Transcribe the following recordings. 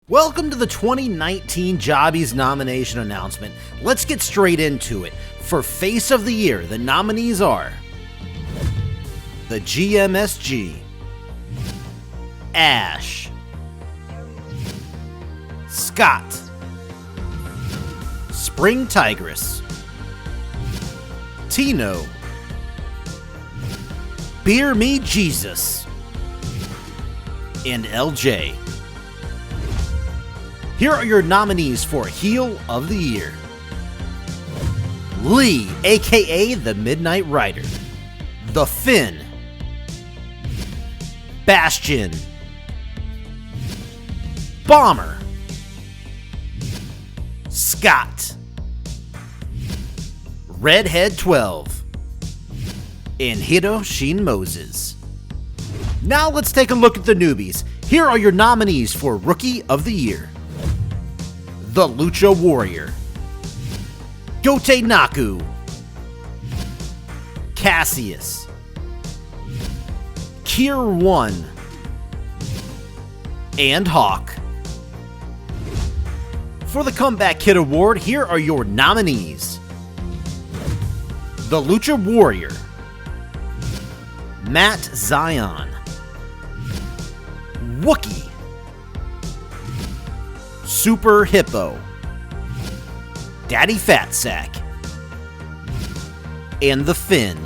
Welcome to the 2019 Jobbies nomination announcement. Let's get straight into it. For Face of the Year, the nominees are the GMSG, Ash, Scott, Spring Tigress, Tino, Beer Me Jesus, and LJ. Here are your nominees for Heel of the Year. Lee, aka the Midnight Rider, The Finn, Bastion, Bomber, Scott, Redhead 12, and Hiroshi Moses. Now let's take a look at the newbies. Here are your nominees for Rookie of the Year. The Lucha Warrior, Gote Naku, Cassius, Kier 1, and Hawk. For the Comeback Kid Award, here are your nominees. The Lucha Warrior, Matt Zion, Wookie, Super Hippo, Daddy Fatsack, and The Finn.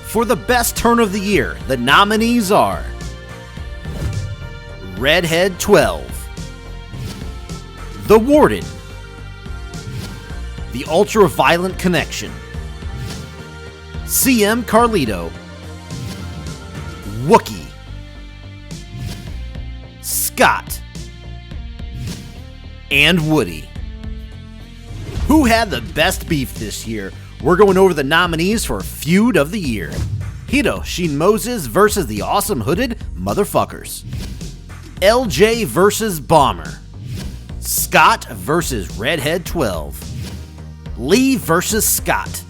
For the Best Turn of the Year, the nominees are Redhead 12, The Warden, The Ultra-Violent Connection, CM Carlito, Wookie, Scott, and Woody. Who had the best beef this year? We're going over the nominees for Feud of the Year. Hiroshi Moses versus the Awesome Hooded Motherfuckers. LJ versus Bomber. Scott versus Redhead 12. Lee versus Scott.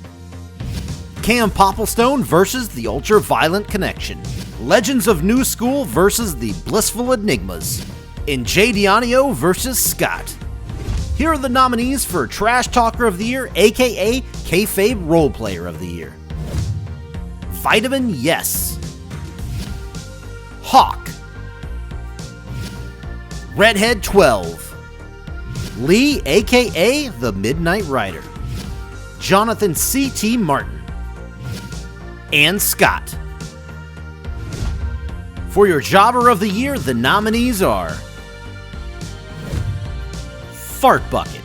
Cam Popplestone versus the Ultra-Violent Connection. Legends of New School versus the Blissful Enigmas. And Jay Dionio versus Scott. Here are the nominees for Trash Talker of the Year, aka Kayfabe Role Player of the Year. Vitamin Yes, Hawk, Redhead 12, Lee aka the Midnight Rider, Jonathan C.T. Martin, and Scott. For your Jobber of the Year, the nominees are Fart Bucket,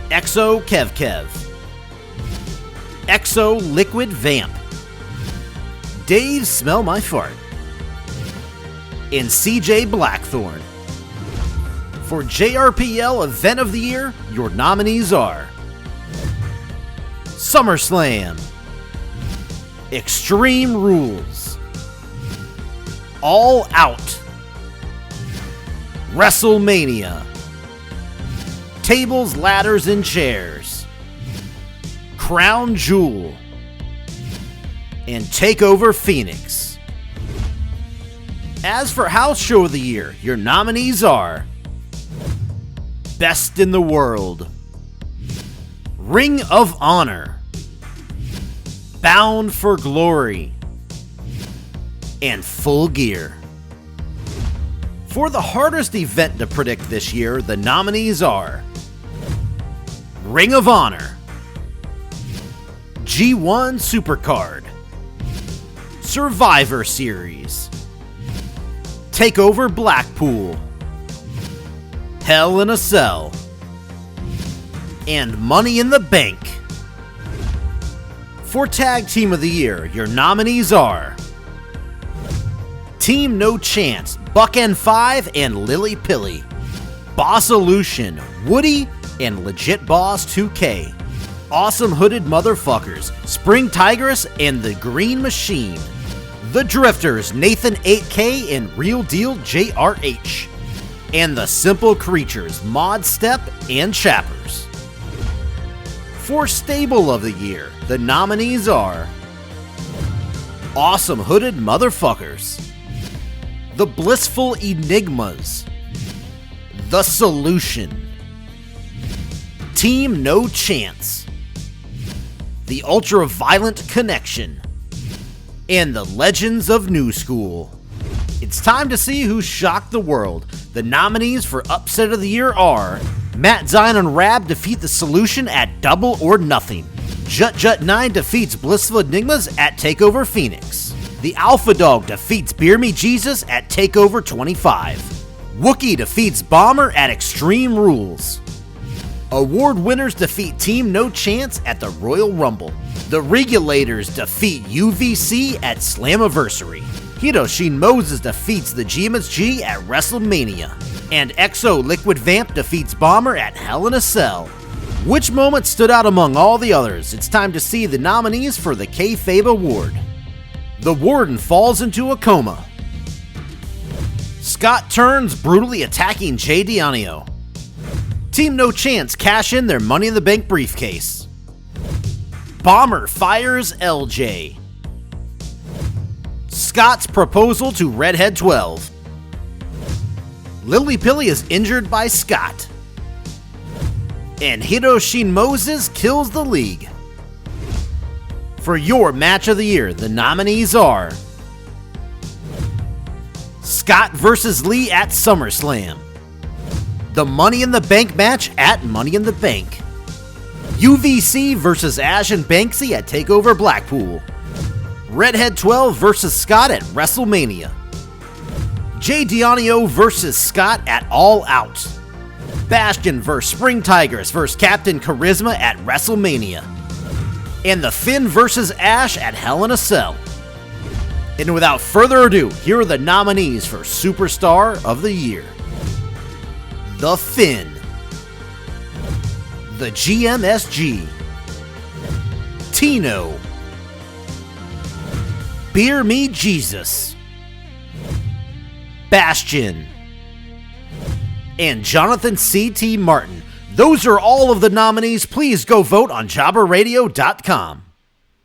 Exo Kev Kev, Exo Liquid Vamp, Dave Smell My Fart, and CJ Blackthorn. For JRPL Event of the Year, your nominees are SummerSlam, Extreme Rules, All Out, WrestleMania, Tables, Ladders, and Chairs, Crown Jewel, and Takeover Phoenix. As for House Show of the Year, your nominees are Best in the World, Ring of Honor, Bound for Glory, and Full Gear. For the hardest event to predict this year, the nominees are Ring of Honor, G1 Supercard, Survivor Series, Takeover Blackpool, Hell in a Cell, and Money in the Bank. For Tag Team of the Year, your nominees are Team No Chance, Buck N5 and Lily Pilly, Bossolution, Woody, and Legit Boss 2K, Awesome Hooded Motherfuckers, Spring Tigress and the Green Machine, The Drifters, Nathan 8K and Real Deal JRH, and The Simple Creatures, Mod Step and Chappers. For Stable of the Year, the nominees are Awesome Hooded Motherfuckers, The Blissful Enigmas, The Solution, Team No Chance, The Ultra-Violent Connection, and The Legends of New School. It's time to see who shocked the world. The nominees for Upset of the Year are Matt Zion and Rab defeat The Solution at Double or Nothing. Jut Jut 9 defeats Blissful Enigmas at TakeOver Phoenix. The Alpha Dog defeats Beer Me Jesus at TakeOver 25. Wookie defeats Bomber at Extreme Rules. Award winners defeat Team No Chance at the Royal Rumble. The Regulators defeat UVC at Slammiversary. Hiroshi Moses defeats the GMSG at WrestleMania. And EXO Liquid Vamp defeats Bomber at Hell in a Cell. Which moment stood out among all the others? It's time to see the nominees for the Kayfabe Award. The Warden falls into a coma. Scott turns, brutally attacking Jay Dianio. Team No Chance cash in their Money in the Bank briefcase. Bomber fires LJ. Scott's proposal to Redhead 12. Lily Pilly is injured by Scott. And Hiroshi Moses kills the league. For your match of the year, the nominees are Scott vs. Lee at SummerSlam. The Money in the Bank match at Money in the Bank. UVC vs. Ash and Banksy at TakeOver Blackpool. Redhead 12 vs. Scott at WrestleMania. Jay Dianio vs. Scott at All Out. Bastion vs. Spring Tigers vs. Captain Charisma at WrestleMania. And the Finn vs. Ash at Hell in a Cell. And without further ado, here are the nominees for Superstar of the Year. The Finn. The GMSG. Tino. Beer Me Jesus. Bastion. And Jonathan C.T. Martin. Those are all of the nominees. Please go vote on JobberRadio.com.